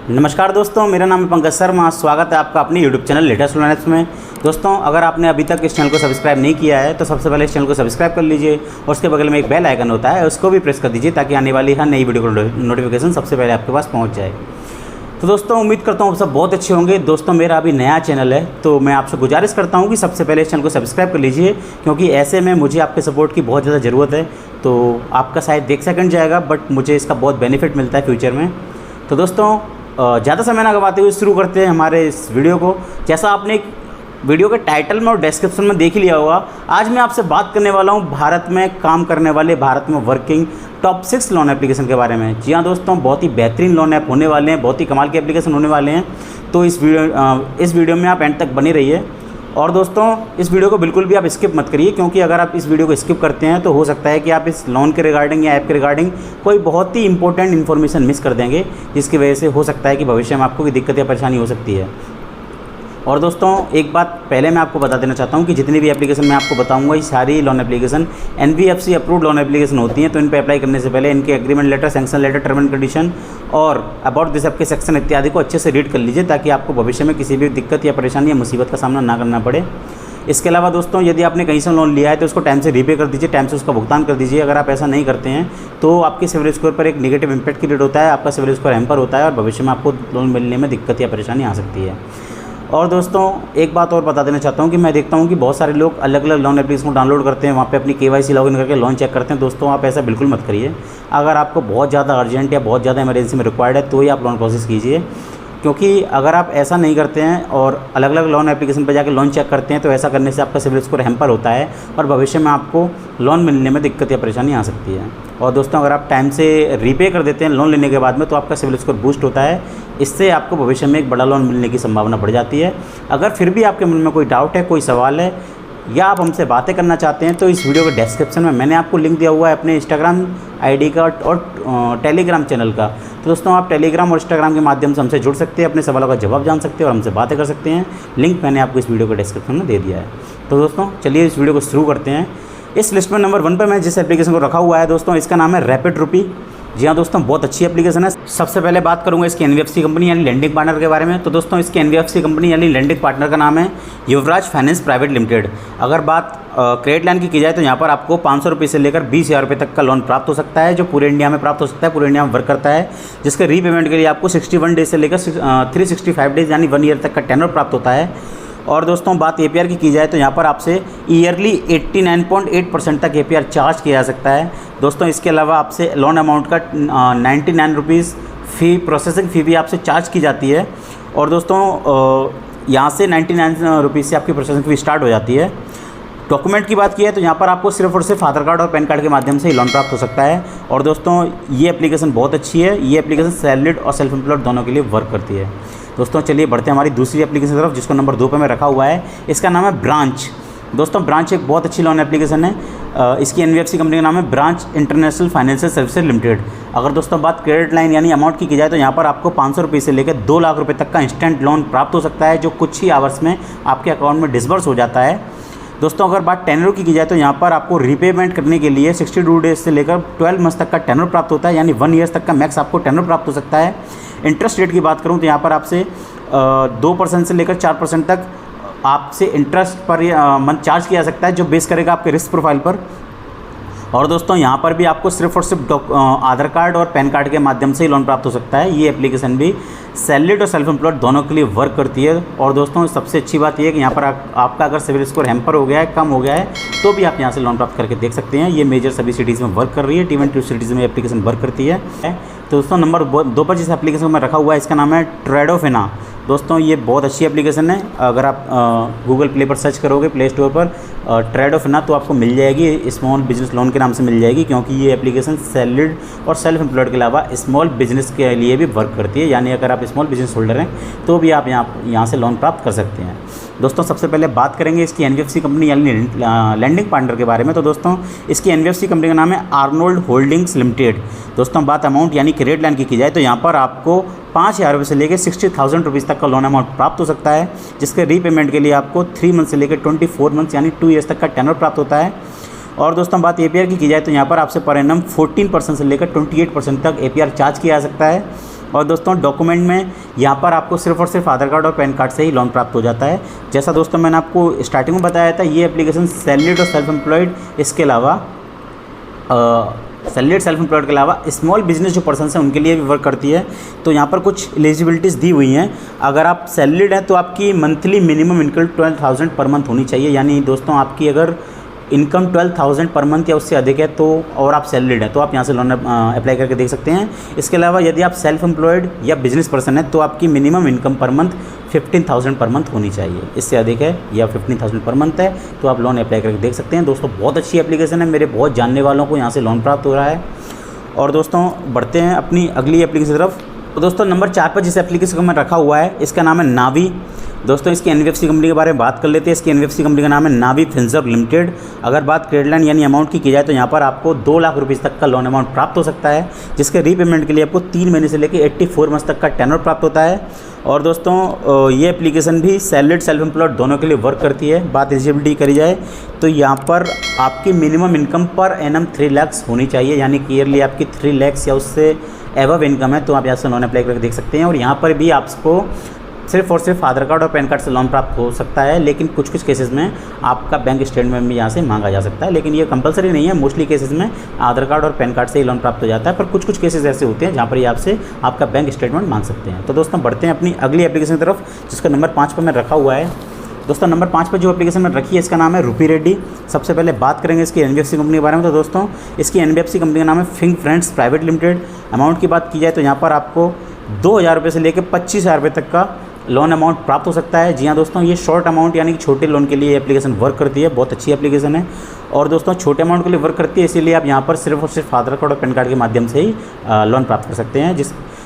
नमस्कार दोस्तों, मेरा नाम है पंकज शर्मा। स्वागत है आपका अपने YouTube चैनल लेटेस्ट लर्नर्स में। दोस्तों, अगर आपने अभी तक इस चैनल को सब्सक्राइब नहीं किया है तो सबसे पहले इस चैनल को सब्सक्राइब कर लीजिए और उसके बगल में एक बेल आइकन होता है, उसको भी प्रेस कर दीजिए ताकि आने वाली हर नई वीडियो का नोटिफिकेशन सबसे पहले आपके पास पहुँच जाए। तो दोस्तों, उम्मीद करता हूँ आप सब बहुत अच्छे होंगे। दोस्तों, मेरा अभी नया चैनल है तो मैं आपसे गुजारिश करता हूँ कि सबसे पहले इस चैनल को सब्सक्राइब कर लीजिए, क्योंकि ऐसे में मुझे आपके सपोर्ट की बहुत ज़्यादा ज़रूरत है। तो आपका शायद देख सेकंड जाएगा, बट मुझे इसका बहुत बेनिफिट मिलता है फ्यूचर में। तो दोस्तों, ज़्यादा समय ना गवाते हुए शुरू करते हैं हमारे इस वीडियो को। जैसा आपने एक वीडियो के टाइटल में और डिस्क्रिप्शन में देख लिया होगा, आज मैं आपसे बात करने वाला हूं भारत में काम करने वाले, भारत में वर्किंग टॉप 6 लोन एप्लीकेशन के बारे में। जी हाँ दोस्तों, बहुत ही बेहतरीन लोन ऐप होने वाले हैं, बहुत ही कमाल के एप्लीकेशन होने वाले हैं। तो इस वीडियो में आप एंड तक बने रहिए। और दोस्तों, इस वीडियो को बिल्कुल भी आप स्किप मत करिए, क्योंकि अगर आप इस वीडियो को स्किप करते हैं तो हो सकता है कि आप इस लोन के रिगार्डिंग या ऐप के रिगार्डिंग कोई बहुत ही इंपॉर्टेंट इन्फॉर्मेशन मिस कर देंगे, जिसकी वजह से हो सकता है कि भविष्य में आपको कोई दिक्कत या परेशानी हो सकती है। और दोस्तों, एक बात पहले मैं आपको बता देना चाहता हूं कि जितनी भी एप्लीकेशन मैं आपको बताऊंगा, ये सारी loan application NBFC approved loan application होती हैं। तो इन पे अप्लाई करने से पहले इनके agreement letter, sanction letter, term and condition और अबाउट दिस आपके सेक्शन इत्यादि को अच्छे से रीड कर लीजिए, ताकि आपको भविष्य में किसी भी दिक्कत या परेशानी या मुसीबत का सामना ना करना पड़े। इसके अलावा दोस्तों, यदि आपने कहीं से लोन लिया है तो उसको टाइम से रीपे कर दीजिए, टाइम से उसका भुगतान कर दीजिए। अगर आप ऐसा नहीं करते हैं तो आपके सिविल स्कोर पर एक नेगेटिव इंपैक्ट क्रिएट होता है, आपका सिविल स्कोर हैम्पर होता है और भविष्य में आपको लोन मिलने में दिक्कत या परेशानी आ सकती है। और दोस्तों, एक बात और बता देना चाहता हूं कि मैं देखता हूं कि बहुत सारे लोग अलग अलग लोन एप्लीकेशन को डाउनलोड करते हैं, वहां पे अपनी KYC लॉगिन करके लोन चेक करते हैं। दोस्तों, आप ऐसा बिल्कुल मत करिए। अगर आपको बहुत ज़्यादा अर्जेंट या बहुत ज़्यादा इमरजेंसी में रिक्वायर्ड है तो ही आप लोन प्रोसेस कीजिए, क्योंकि अगर आप ऐसा नहीं करते हैं और अलग अलग लोन एप्लीकेशन पर जाकर लोन चेक करते हैं तो ऐसा करने से आपका सिविल स्कोर हैम्पर होता है और भविष्य में आपको लोन मिलने में दिक्कत या परेशानी आ सकती है। और दोस्तों, अगर आप टाइम से रीपे कर देते हैं लोन लेने के बाद में तो आपका सिविल स्कोर बूस्ट होता है। इससे आपको भविष्य में एक बड़ा लोन मिलने की संभावना बढ़ जाती है। अगर फिर भी आपके मन में कोई डाउट है, कोई सवाल है या आप हमसे बातें करना चाहते हैं तो इस वीडियो के डिस्क्रिप्शन में मैंने आपको लिंक दिया हुआ है अपने इंस्टाग्राम ID का और टेलीग्राम चैनल का। तो दोस्तों, आप टेलीग्राम और इंस्टाग्राम के माध्यम से हमसे जुड़ सकते हैं, अपने सवालों का जवाब जान सकते हैं और हमसे बातें कर सकते हैं। लिंक मैंने आपको इस वीडियो के डिस्क्रिप्शन में दे दिया है। तो दोस्तों, चलिए इस वीडियो को शुरू करते हैं। इस लिस्ट में नंबर 1 पर मैं जिस एप्लीकेशन को रखा हुआ है दोस्तों, इसका नाम है रैपिड रुपी। जी हाँ दोस्तों, बहुत अच्छी एप्लीकेशन है। सबसे पहले बात करूंगा इसकी NBFC कंपनी यानी लेंडिंग पार्टनर के बारे में। तो दोस्तों, इसकी NBFC कंपनी यानी लेंडिंग पार्टनर का नाम है युवराज फाइनेंस प्राइवेट लिमिटेड। अगर बात क्रेडिट लाइन की जाए तो यहाँ पर आपको 500 रुपये से लेकर 20,000 रुपये तक का लोन प्राप्त हो सकता है, जो पूरे इंडिया में प्राप्त हो सकता है, पूरे इंडिया में वर्क करता है। जिसके रीपेमेंट के लिए आपको 61 डेज से लेकर 365 डेज यानी 1 ईयर तक का टेनर प्राप्त होता है। और दोस्तों, बात APR की जाए तो यहाँ पर आपसे ईयरली 89.8% तक APR चार्ज किया जा सकता है। दोस्तों, इसके अलावा आपसे लोन अमाउंट का 99 रुपीज़ फ़ी, प्रोसेसिंग फ़ी भी आपसे चार्ज की जाती है। और दोस्तों, यहाँ से 99 रुपीज़ से आपकी प्रोसेसिंग फ़ी स्टार्ट हो जाती है। डॉक्यूमेंट की बात की है तो यहाँ पर आपको सिर्फ और सिर्फ आधार कार्ड और पैन कार्ड के माध्यम से ही लोन प्राप्त हो सकता है। और दोस्तों, ये एप्लीकेशन बहुत अच्छी है। ये एप्लीकेशन सैलरीड और सेल्फ एम्प्लॉयड दोनों के लिए वर्क करती है। दोस्तों, चलिए बढ़ते हैं हमारी दूसरी एप्लीकेशन की तरफ, जिसको नंबर 2 पर मैं रखा हुआ है। इसका नाम है ब्रांच। दोस्तों, ब्रांच एक बहुत अच्छी लोन एप्लीकेशन है। इसकी NBFC कंपनी का नाम है branch international financial services limited. अगर दोस्तों बात क्रेडिट लाइन यानी अमाउंट की जाए तो यहाँ पर आपको 500 रुपये से लेकर 2 लाख रुपये तक का इंस्टेंट लोन प्राप्त हो सकता है, जो कुछ ही आवर्स में आपके अकाउंट में डिसबर्स हो जाता है। दोस्तों, अगर बात टेनर की जाए तो यहाँ पर आपको रीपेमेंट करने के लिए 62 डेज से लेकर 12 मंथ तक का टेनर प्राप्त होता है, यानी 1 ईयर तक का मैक्स आपको टेनर प्राप्त हो सकता है। इंटरेस्ट रेट की बात करूँ तो यहाँ पर आपसे 2% से लेकर 4% तक आपसे इंटरेस्ट पर मंथ चार्ज किया जा सकता है, जो बेस करेगा आपके रिस्क प्रोफाइल पर। और दोस्तों, यहाँ पर भी आपको सिर्फ और सिर्फ आधार कार्ड और पैन कार्ड के माध्यम से ही लोन प्राप्त हो सकता है। ये एप्लीकेशन भी सैलरीड और सेल्फ एम्प्लॉयड दोनों के लिए वर्क करती है। और दोस्तों, सबसे अच्छी बात यह है कि यहाँ पर आपका अगर सिविल स्कोर हैम्पर हो गया है, कम हो गया है, तो भी आप यहाँ से लोन प्राप्त करके देख सकते हैं। ये मेजर सभी सिटीज़ में वर्क कर रही है। T1 सिटीज़ में एप्लीकेशन वर्क करती है। तो दोस्तों, नंबर 2 पर जिस एप्लीकेशन को मैं रखा हुआ है इसका नाम है ट्रेडोफिना। दोस्तों, ये बहुत अच्छी एप्लीकेशन है। अगर आप गूगल प्ले पर सर्च करोगे, प्ले स्टोर पर ट्रेडोफिना, तो आपको मिल जाएगी। स्मॉल बिजनेस लोन के नाम से मिल जाएगी, क्योंकि ये एप्लीकेशन सैलरीड और सेल्फ एम्प्लॉयड के अलावा स्मॉल बिजनेस के लिए भी वर्क करती है। यानी अगर आप स्मॉल बिजनेस होल्डर हैं तो भी आप यहाँ से लोन प्राप्त कर सकते हैं। दोस्तों, सबसे पहले बात करेंगे इसकी NBFC कंपनी यानी लैंडिंग पार्टनर के बारे में। तो दोस्तों, इसकी NBFC कंपनी का नाम है आर्नोल्ड होल्डिंग्स लिमिटेड। दोस्तों, बात अमाउंट यानी क्रेडिट लाइन की जाए तो यहाँ पर आपको 5,000 रुपये से लेकर 60,000 रुपीज़ तक का लोन अमाउंट प्राप्त हो सकता है, जिसके रीपेमेंट के लिए आपको 3 मंथ से लेकर 24 मंथ यानी 2 ईयर्स तक का टेनर प्राप्त होता है। और दोस्तों बात APR की जाए तो यहाँ पर आपसे पर एनम 14% से लेकर 28% तक APR चार्ज किया जा सकता है। और दोस्तों डॉक्यूमेंट में यहाँ पर आपको सिर्फ और सिर्फ आधार कार्ड और पैन कार्ड से ही लोन प्राप्त हो जाता है। जैसा दोस्तों मैंने आपको स्टार्टिंग में बताया था, ये एप्लीकेशन सैलरीड और सेल्फ एम्प्लॉयड, इसके अलावा सैलरीड सेल्फ एम्प्लॉयड के अलावा स्मॉल बिजनेस जो पर्सन हैं उनके लिए भी वर्क करती है। तो यहाँ पर कुछ एलिजिबिलिटीज़ दी हुई हैं। अगर आप सैलरीड हैं तो आपकी monthly minimum income 12,000 per month होनी चाहिए। यानी दोस्तों आपकी अगर इनकम 12,000 पर मंथ या उससे अधिक है तो, और आप सैलरीड हैं तो आप यहाँ से लोन अप्लाई करके देख सकते हैं। इसके अलावा यदि आप सेल्फ एम्प्लॉयड या बिजनेस पर्सन है तो आपकी minimum income per month 15,000 per month होनी चाहिए। इससे अधिक है या 15,000 पर मंथ है तो आप लोन अप्लाई करके देख सकते हैं। दोस्तों बहुत अच्छी एप्लीकेशन है, मेरे बहुत जानने वालों को यहाँ से लोन प्राप्त हो रहा है। और दोस्तों बढ़ते हैं अपनी अगली एप्लीकेशन की तरफ। तो दोस्तों नंबर 4 पर जिस एप्लीकेशन को मैं रखा हुआ है इसका नाम है नावी। दोस्तों इसकी एनबीएफसी कंपनी के बारे में बात कर लेते हैं। इसकी एनबीएफसी कंपनी का नाम है नावी फिनसर्व लिमिटेड। अगर बात क्रेडिट लाइन यानी अमाउंट की जाए तो यहाँ पर आपको 2 लाख रुपीज़ तक का लोन अमाउंट प्राप्त हो सकता है, जिसके रीपेमेंट के लिए आपको 3 महीने से लेकर 84 मंथ तक का टेनर प्राप्त होता है। और दोस्तों ये एप्लीकेशन भी सैलरीड सेल्फ एम्प्लॉयड दोनों के लिए वर्क करती है। बात एलिजिबिलिटी करी जाए तो यहाँ पर आपकी minimum income per annum 3 lakh होनी चाहिए, यानी कि ईयरली आपकी 3 लाख या उससे एबव इनकम है तो आप यहाँ से लोन अप्लाई करके देख सकते हैं। और यहाँ पर भी आपको सिर्फ और सिर्फ आधार कार्ड और पैन कार्ड से लोन प्राप्त हो सकता है, लेकिन कुछ कुछ केसेस में आपका बैंक स्टेटमेंट भी यहाँ से मांगा जा सकता है, लेकिन ये कंपलसरी नहीं है। मोस्टली केसेस में आधार कार्ड और पैन कार्ड से ही लोन प्राप्त हो जाता है, पर कुछ कुछ केसेस ऐसे होते हैं जहाँ पर ये आपसे आपका बैंक स्टेटमेंट मांग सकते हैं। तो दोस्तों बढ़ते हैं अपनी अगली एप्लीकेशन की तरफ, जिसका नंबर 5 पर मैं रखा हुआ है। दोस्तों नंबर 5 पर जो एप्लीकेशन मैंने रखी है इसका नाम है रूपी रेड्डी। सबसे पहले बात करेंगे इसकी एनबीएफसी कंपनी के बारे में। तो दोस्तों इसकी एनबीएफसी कंपनी का नाम है फिंग फ्रेंड्स प्राइवेट लिमिटेड। अमाउंट की बात की जाए तो यहाँ पर आपको 2,000 रुपये से लेकर 25,000 रुपये तक का लोन अमाउंट प्राप्त हो सकता है। जी हाँ दोस्तों, ये शॉर्ट अमाउंट यानी कि छोटे लोन के लिए एप्लीकेशन वर्क करती है। बहुत अच्छी एप्लीकेशन है और दोस्तों छोटे अमाउंट के लिए वर्क करती है, इसीलिए आप यहाँ पर सिर्फ और सिर्फ आधार कार्ड और पैन कार्ड के माध्यम से ही लोन प्राप्त कर सकते हैं।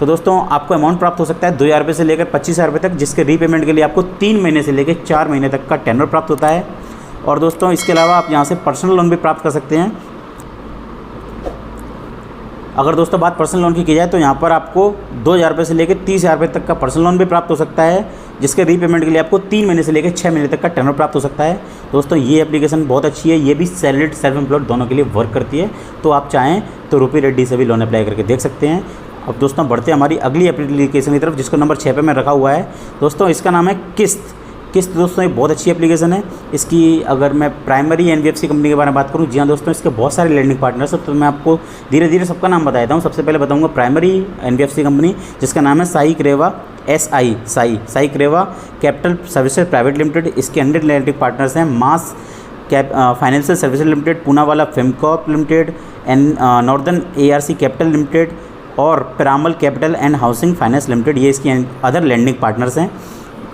तो दोस्तों आपको अमाउंट प्राप्त हो सकता है 2,000 रुपये से लेकर 25,000 रुपये तक, जिसके रीपेमेंट के लिए आपको 3 महीने से लेकर 4 महीने तक का टेनर प्राप्त होता है। और दोस्तों इसके अलावा आप यहाँ से पर्सनल लोन भी प्राप्त कर सकते हैं। अगर दोस्तों बात पर्सनल लोन की जाए तो यहाँ पर आपको 2,000 रुपये से लेकर 30,000 रुपये तक का पर्सनल लोन भी प्राप्त हो सकता है, जिसके रीपेमेंट के लिए आपको 3 महीने से लेकर 6 महीने तक का टेनर प्राप्त हो सकता है। दोस्तों ये एप्लीकेशन बहुत अच्छी है, ये भी सैलरीड सेल्फ एम्प्लॉयड दोनों के लिए वर्क करती है। तो आप चाहें तो रूपी रेड्डी से भी लोन अप्लाई करके देख सकते हैं। अब दोस्तों बढ़ते हैं हमारी अगली एप्लीकेशन की तरफ, जिसको नंबर 6 पे मैं रखा हुआ है। दोस्तों इसका नाम है किस्त। दोस्तों एक बहुत अच्छी एप्लीकेशन है। इसकी अगर मैं प्राइमरी एनबीएफसी कंपनी के बारे में बात करूं, जी हाँ दोस्तों, इसके बहुत सारे लैंडिंग पार्टनर्स हैं, तो मैं आपको धीरे धीरे सबका नाम बताता हूं। सबसे पहले बताऊंगा प्राइमरी एनबीएफसी कंपनी, जिसका नाम है Sai Kreva Sai Kreva capital services private limited. इसके अंडर लैंडिंग पार्टनर्स हैं MAS financial services limited, Poonawalla Fincorp limited, and northern ARC capital limited और Piramal capital and housing finance limited. ये इसकी अदर लैंडिंग पार्टनर्स हैं।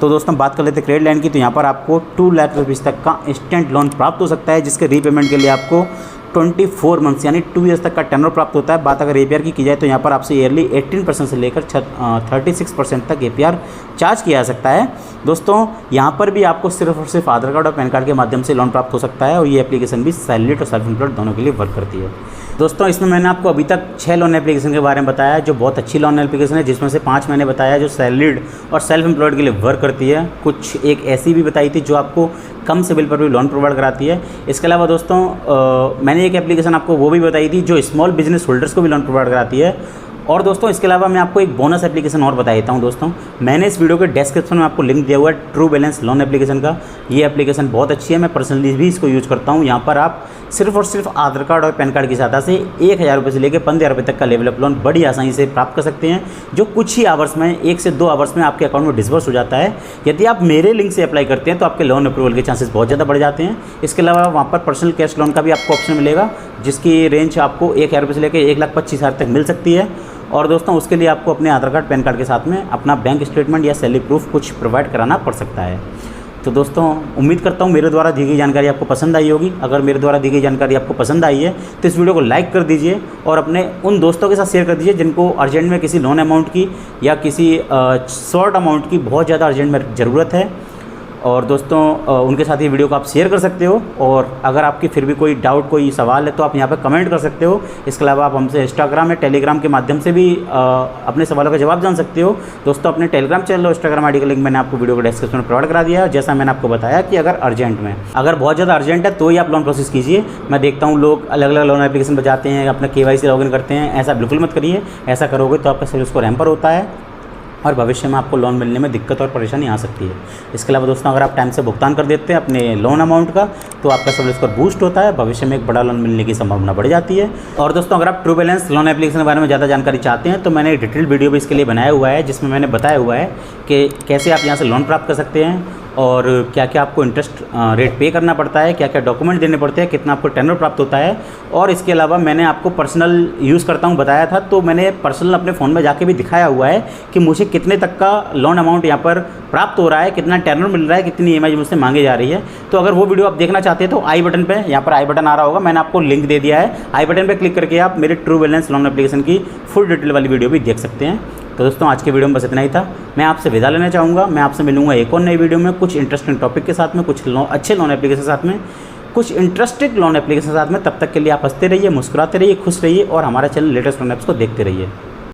तो दोस्तों बात कर लेते हैं क्रेडिट लाइन की, तो यहाँ पर आपको 2 लाख रुपीज़ तक का इंस्टेंट लोन प्राप्त हो सकता है, जिसके रीपेमेंट के लिए आपको 24 मंथ्स यानी 2 ईयर्स तक का टेनर प्राप्त होता है। बात अगर APR की जाए तो यहाँ पर आपसे ईयरली 18% से लेकर 36% तक APR चार्ज किया जा सकता है। दोस्तों यहाँ पर भी आपको सिर्फ और सिर्फ आधार कार्ड और पैन कार्ड के माध्यम से लोन प्राप्त हो सकता है, और ये एप्लीकेशन भी सैलरीड और सेल्फ एम्प्लॉयड दोनों के लिए वर्क करती है। दोस्तों इसमें मैंने आपको अभी तक 6 लोन एप्लीकेशन के बारे में बताया, जो बहुत अच्छी लोन एप्लीकेशन है, जिसमें से 5 मैंने बताया जो सैलरीड और सेल्फ एम्प्लॉयड के लिए वर्क करती है। कुछ एक ऐसी भी बताई थी जो आपको कम सिबिल पर भी लोन प्रोवाइड कराती है। इसके अलावा दोस्तों मैंने एक एप्लीकेशन आपको वो भी बताई थी जो स्मॉल बिजनेस होल्डर्स को भी लोन प्रोवाइड कराती है। और दोस्तों इसके अलावा मैं आपको एक बोनस एप्लीकेशन और बता देता हूँ। दोस्तों मैंने इस वीडियो के डिस्क्रिप्शन में आपको लिंक दिया हुआ है ट्रू बैलेंस लोन एप्लीकेशन का। ये एप्लीकेशन बहुत अच्छी है, मैं पर्सनली भी इसको यूज़ करता हूँ। यहाँ पर आप सिर्फ और सिर्फ आधार कार्ड और पैन कार्ड की सहायता से 1,000 रुपये से लेकर 15,000 रुपये तक का लेवल अप लोन बड़ी आसानी से प्राप्त कर सकते हैं, जो कुछ ही आवर्स में 1 से 2 आवर्स में आपके अकाउंट में डिस्बर्स हो जाता है। यदि आप मेरे लिंक से अप्लाई करते हैं तो आपके लोन अप्रूवल के चांसेस बहुत ज़्यादा बढ़ जाते हैं। इसके अलावा वहाँ पर पर्सनल कैश लोन का भी आपको ऑप्शन मिलेगा, जिसकी रेंज आपको 1,000 रुपये से लेकर 1,25,000 तक मिल सकती है। और दोस्तों उसके लिए आपको अपने आधार कार्ड पैन कार्ड के साथ में अपना बैंक स्टेटमेंट या सैलरी प्रूफ कुछ प्रोवाइड कराना पड़ सकता है। तो दोस्तों उम्मीद करता हूँ मेरे द्वारा दी गई जानकारी आपको पसंद आई होगी। अगर मेरे द्वारा दी गई जानकारी आपको पसंद आई है तो इस वीडियो को लाइक कर दीजिए और अपने उन दोस्तों के साथ शेयर कर दीजिए जिनको अर्जेंट में किसी लोन अमाउंट की या किसी शॉर्ट अमाउंट की बहुत ज़्यादा अर्जेंट में ज़रूरत है। और दोस्तों उनके साथ ये वीडियो को आप शेयर कर सकते हो। और अगर आपकी फिर भी कोई डाउट, कोई सवाल है तो आप यहाँ पर कमेंट कर सकते हो। इसके अलावा आप हमसे इंस्टाग्राम या टेलीग्राम के माध्यम से भी अपने सवालों का जवाब जान सकते हो। दोस्तों अपने टेलीग्राम चैनल और इंस्टाग्राम आईडी का लिंक मैंने आपको वीडियो को डिस्क्रिप्शन में प्रोवाइड करा दिया है। जैसा मैंने आपको बताया कि अगर अर्जेंट में, अगर बहुत ज़्यादा अर्जेंट है तो ही आप लोन प्रोसेस कीजिए। मैं देखता हूँ लोग अलग अलग लोन एप्लीकेशन पर जाते हैं, अपना KYC लॉगिन करते हैं। ऐसा बिल्कुल मत करिए। ऐसा करोगे तो आपका सिबिल स्कोर हैम्पर होता है और भविष्य में आपको लोन मिलने में दिक्कत और परेशानी आ सकती है। इसके अलावा दोस्तों अगर आप टाइम से भुगतान कर देते हैं अपने लोन अमाउंट का तो आपका सिबिल स्कोर बूस्ट होता है, भविष्य में एक बड़ा लोन मिलने की संभावना बढ़ जाती है। और दोस्तों अगर आप ट्रू बैलेंस लोन एप्लीकेशन के बारे में ज़्यादा जानकारी चाहते हैं तो मैंने एक डिटेल वीडियो भी इसके लिए बनाया हुआ है, जिसमें मैंने बताया हुआ है कि कैसे आप यहाँ से लोन प्राप्त कर सकते हैं और क्या क्या आपको इंटरेस्ट रेट पे करना पड़ता है, क्या क्या डॉक्यूमेंट देने पड़ते हैं, कितना आपको टेनर प्राप्त होता है। और इसके अलावा मैंने आपको पर्सनल यूज़ करता हूँ बताया था, तो मैंने पर्सनल अपने फ़ोन में जाके भी दिखाया हुआ है कि मुझे कितने तक का लोन अमाउंट यहाँ पर प्राप्त हो रहा है, कितना टेनर मिल रहा है, कितनी EMI मुझसे मांगी जा रही है। तो अगर वो वीडियो आप देखना चाहते हैं तो आई बटन पे, यहाँ पर आई बटन आ रहा होगा, मैंने आपको लिंक दे दिया है। आई बटन पे क्लिक करके आप मेरे ट्रू बैलेंस लोन एप्लीकेशन की फुल डिटेल वाली वीडियो भी देख सकते हैं। तो दोस्तों आज के वीडियो में बस इतना ही था। मैं आपसे विदा लेना चाहूँगा। मैं आपसे मिलूंगा एक और नई वीडियो में कुछ इंटरेस्टिंग टॉपिक के साथ में, कुछ अच्छे लोन एप्लीकेशन के साथ में, कुछ इंटरेस्टिंग लोन एप्लीकेशन के साथ में। तब तक के लिए आप हंसते रहिए, मुस्कुराते रहिए, खुश रहिए और हमारा चैनल लेटेस्ट लोन ऐप्स को देखते रहिए।